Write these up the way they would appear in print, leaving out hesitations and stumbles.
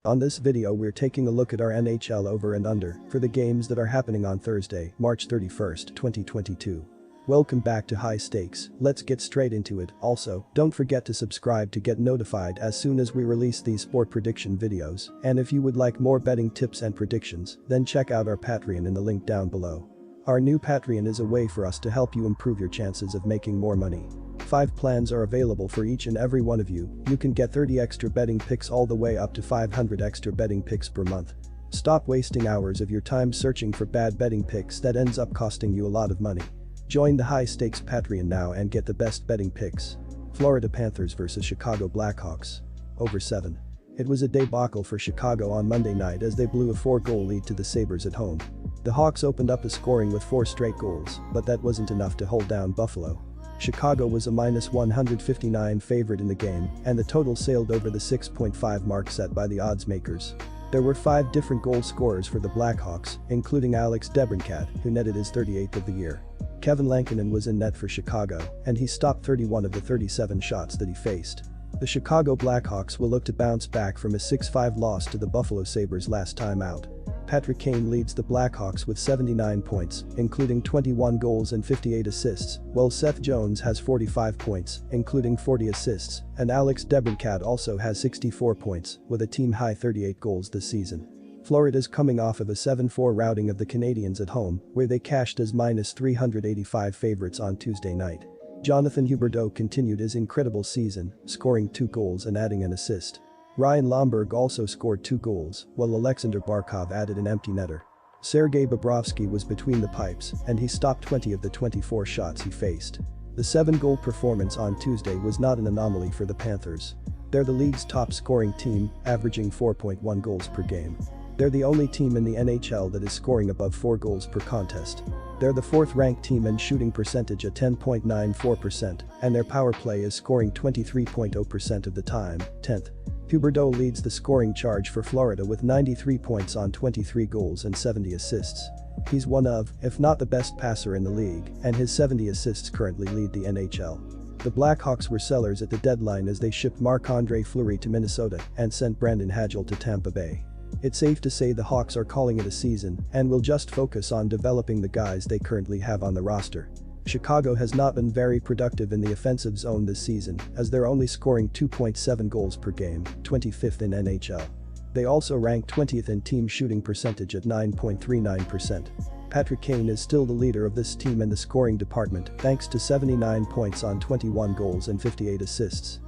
On this video we're taking a look at our NHL over and under for the games that are happening on Thursday, March 31st, 2022. Welcome back to High Stakes, let's get straight into it. Also, don't forget to subscribe to get notified as soon as we release these sport prediction videos, and if you would like more betting tips and predictions, then check out our Patreon in the link down below. Our new Patreon is a way for us to help you improve your chances of making more money. 5 plans are available for each and every one of you. You can get 30 extra betting picks all the way up to 500 extra betting picks per month. Stop wasting hours of your time searching for bad betting picks that ends up costing you a lot of money. Join the High Stakes Patreon now and get the best betting picks. Florida Panthers vs Chicago Blackhawks. Over 7. It was a debacle for Chicago on Monday night as they blew a 4-goal lead to the Sabres at home. The Hawks opened up a scoring with 4 straight goals, but that wasn't enough to hold down Buffalo. Chicago was a -159 favorite in the game, and the total sailed over the 6.5 mark set by the odds makers. There were 5 different goal scorers for the Blackhawks, including Alex DeBrincat, who netted his 38th of the year. Kevin Lankinen was in net for Chicago, and he stopped 31 of the 37 shots that he faced. The Chicago Blackhawks will look to bounce back from a 6-5 loss to the Buffalo Sabres last time out. Patrick Kane leads the Blackhawks with 79 points, including 21 goals and 58 assists, while Seth Jones has 45 points, including 40 assists, and Alex DeBrincat also has 64 points, with a team-high 38 goals this season. Florida's coming off of a 7-4 routing of the Canadiens at home, where they cashed as -385 favorites on Tuesday night. Jonathan Huberdeau continued his incredible season, scoring 2 goals and adding an assist. Ryan Lomberg also scored 2 goals, while Alexander Barkov added an empty netter. Sergei Bobrovsky was between the pipes, and he stopped 20 of the 24 shots he faced. The 7-goal performance on Tuesday was not an anomaly for the Panthers. They're the league's top scoring team, averaging 4.1 goals per game. They're the only team in the NHL that is scoring above 4 goals per contest. They're the 4th-ranked team in shooting percentage at 10.94%, and their power play is scoring 23.0% of the time, 10th. Huberdeau leads the scoring charge for Florida with 93 points on 23 goals and 70 assists. He's one of, if not the best passer in the league, and his 70 assists currently lead the NHL. The Blackhawks were sellers at the deadline as they shipped Marc-Andre Fleury to Minnesota and sent Brandon Hagel to Tampa Bay. It's safe to say the Hawks are calling it a season and will just focus on developing the guys they currently have on the roster. Chicago has not been very productive in the offensive zone this season, as they're only scoring 2.7 goals per game, 25th in NHL. They also rank 20th in team shooting percentage at 9.39%. Patrick Kane is still the leader of this team in the scoring department thanks to 79 points on 21 goals and 58 assists.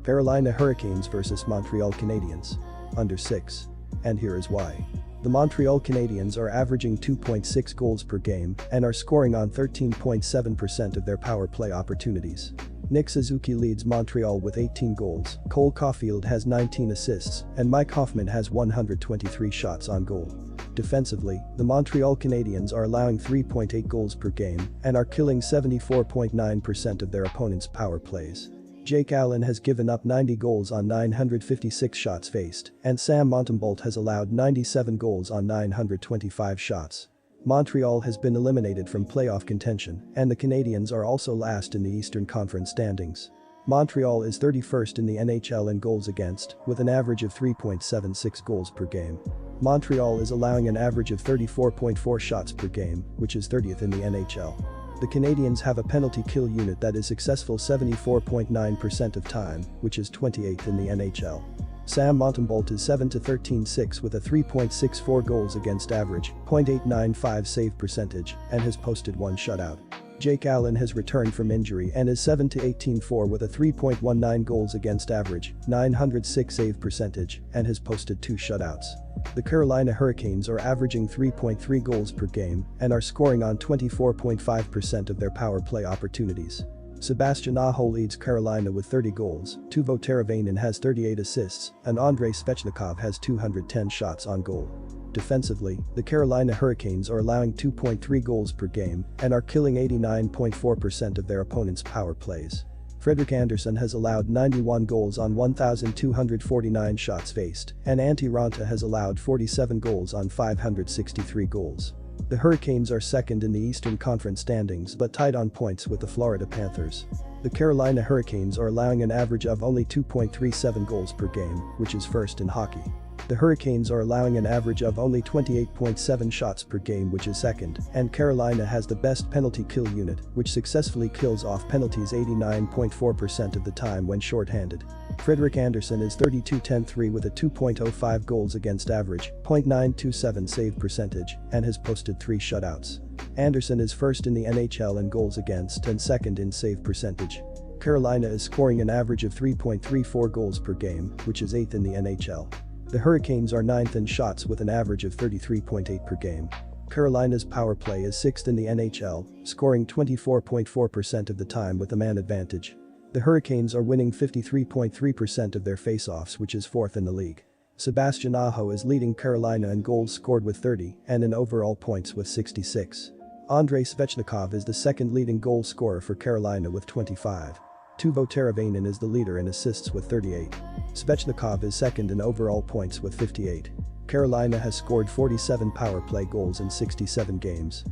Carolina Hurricanes vs Montreal Canadiens. Under 6. And here is why. The Montreal Canadiens are averaging 2.6 goals per game and are scoring on 13.7% of their power play opportunities. Nick Suzuki leads Montreal with 18 goals, Cole Caulfield has 19 assists, and Mike Hoffman has 123 shots on goal. Defensively, the Montreal Canadiens are allowing 3.8 goals per game and are killing 74.9% of their opponents' power plays. Jake Allen has given up 90 goals on 956 shots faced, and Sam Montembeault has allowed 97 goals on 925 shots. Montreal has been eliminated from playoff contention, and the Canadiens are also last in the Eastern Conference standings. Montreal is 31st in the NHL in goals against, with an average of 3.76 goals per game. Montreal is allowing an average of 34.4 shots per game, which is 30th in the NHL. The Canadiens have a penalty kill unit that is successful 74.9% of time, which is 28th in the NHL. Sam Montembeault is 7-13-6 with a 3.64 goals against average, .895 save percentage, and has posted 1 shutout. Jake Allen has returned from injury and is 7-18-4 with a 3.19 goals against average, 906 save percentage, and has posted 2 shutouts. The Carolina Hurricanes are averaging 3.3 goals per game and are scoring on 24.5% of their power play opportunities. Sebastian Aho leads Carolina with 30 goals, Teuvo Teravainen has 38 assists, and Andrei Svechnikov has 210 shots on goal. Defensively, the Carolina Hurricanes are allowing 2.3 goals per game and are killing 89.4% of their opponents' power plays. Frederik Andersen has allowed 91 goals on 1,249 shots faced, and Antti Raanta has allowed 47 goals on 563 goals. The Hurricanes are second in the Eastern Conference standings but tied on points with the Florida Panthers. The Carolina Hurricanes are allowing an average of only 2.37 goals per game, which is first in hockey. The Hurricanes are allowing an average of only 28.7 shots per game, which is second, and Carolina has the best penalty kill unit, which successfully kills off penalties 89.4% of the time when shorthanded. Frederik Andersen is 32-10-3 with a 2.05 goals against average, .927 save percentage, and has posted 3 shutouts. Andersen is first in the NHL in goals against and second in save percentage. Carolina is scoring an average of 3.34 goals per game, which is 8th in the NHL. The Hurricanes are 9th in shots with an average of 33.8 per game. Carolina's power play is 6th in the NHL, scoring 24.4% of the time with a man advantage. The Hurricanes are winning 53.3% of their faceoffs, which is 4th in the league. Sebastian Aho is leading Carolina in goals scored with 30 and in overall points with 66. Andrei Svechnikov is the second leading goal scorer for Carolina with 25. Teuvo Teravainen is the leader in assists with 38. Svechnikov is second in overall points with 58. Carolina has scored 47 power play goals in 67 games.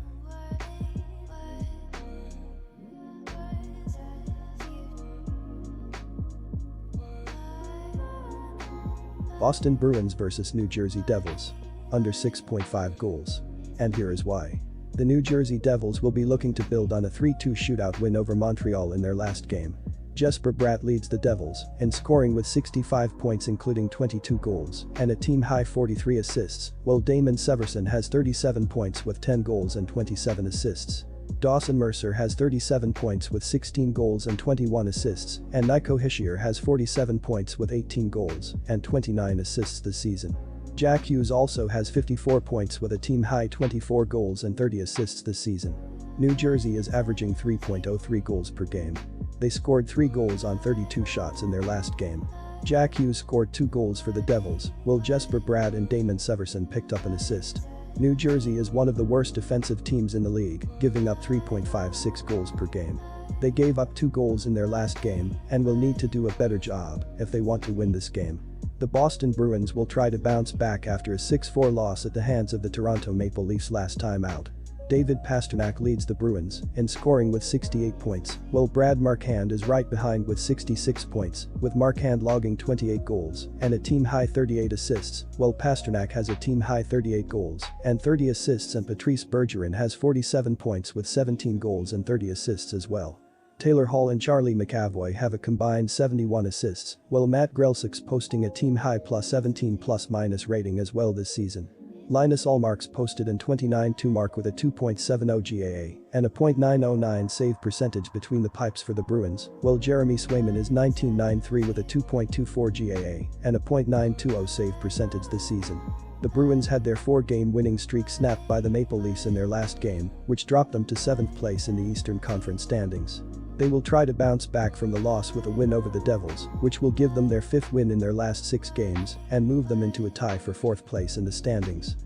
Boston Bruins vs New Jersey Devils. Under 6.5 goals. And here is why. The New Jersey Devils will be looking to build on a 3-2 shootout win over Montreal in their last game. Jesper Bratt leads the Devils in scoring with 65 points including 22 goals and a team-high 43 assists, while Damon Severson has 37 points with 10 goals and 27 assists. Dawson Mercer has 37 points with 16 goals and 21 assists, and Nico Hischier has 47 points with 18 goals and 29 assists this season. Jack Hughes also has 54 points with a team-high 24 goals and 30 assists this season. New Jersey is averaging 3.03 goals per game. They scored 3 goals on 32 shots in their last game. Jack Hughes scored 2 goals for the Devils, while Jesper Bratt and Damon Severson picked up an assist. New Jersey is one of the worst defensive teams in the league, giving up 3.56 goals per game. They gave up 2 goals in their last game and will need to do a better job if they want to win this game. The Boston Bruins will try to bounce back after a 6-4 loss at the hands of the Toronto Maple Leafs last time out. David Pastrnak leads the Bruins in scoring with 68 points, while Brad Marchand is right behind with 66 points, with Marchand logging 28 goals and a team-high 38 assists, while Pastrnak has a team-high 38 goals and 30 assists, and Patrice Bergeron has 47 points with 17 goals and 30 assists as well. Taylor Hall and Charlie McAvoy have a combined 71 assists, while Matt Grzelcyk's posting a team-high +17 rating as well this season. Linus Ullmark's posted an 29-2 mark with a 2.70 GAA and a .909 save percentage between the pipes for the Bruins, while Jeremy Swayman is 19-9-3 with a 2.24 GAA and a .920 save percentage this season. The Bruins had their 4-game winning streak snapped by the Maple Leafs in their last game, which dropped them to 7th place in the Eastern Conference standings. They will try to bounce back from the loss with a win over the Devils, which will give them their 5th win in their last 6 games and move them into a tie for 4th place in the standings.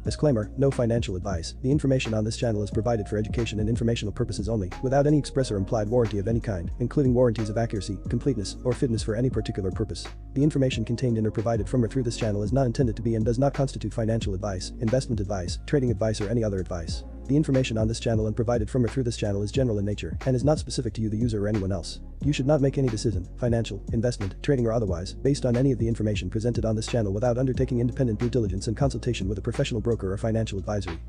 Disclaimer: no financial advice. The information on this channel is provided for education and informational purposes only, without any express or implied warranty of any kind, including warranties of accuracy, completeness, or fitness for any particular purpose. The information contained in or provided from or through this channel is not intended to be and does not constitute financial advice, investment advice, trading advice, or any other advice. The information on this channel and provided from or through this channel is general in nature and is not specific to you, the user, or anyone else. You should not make any decision, financial, investment, trading, or otherwise, based on any of the information presented on this channel without undertaking independent due diligence and consultation with a professional broker or financial advisory.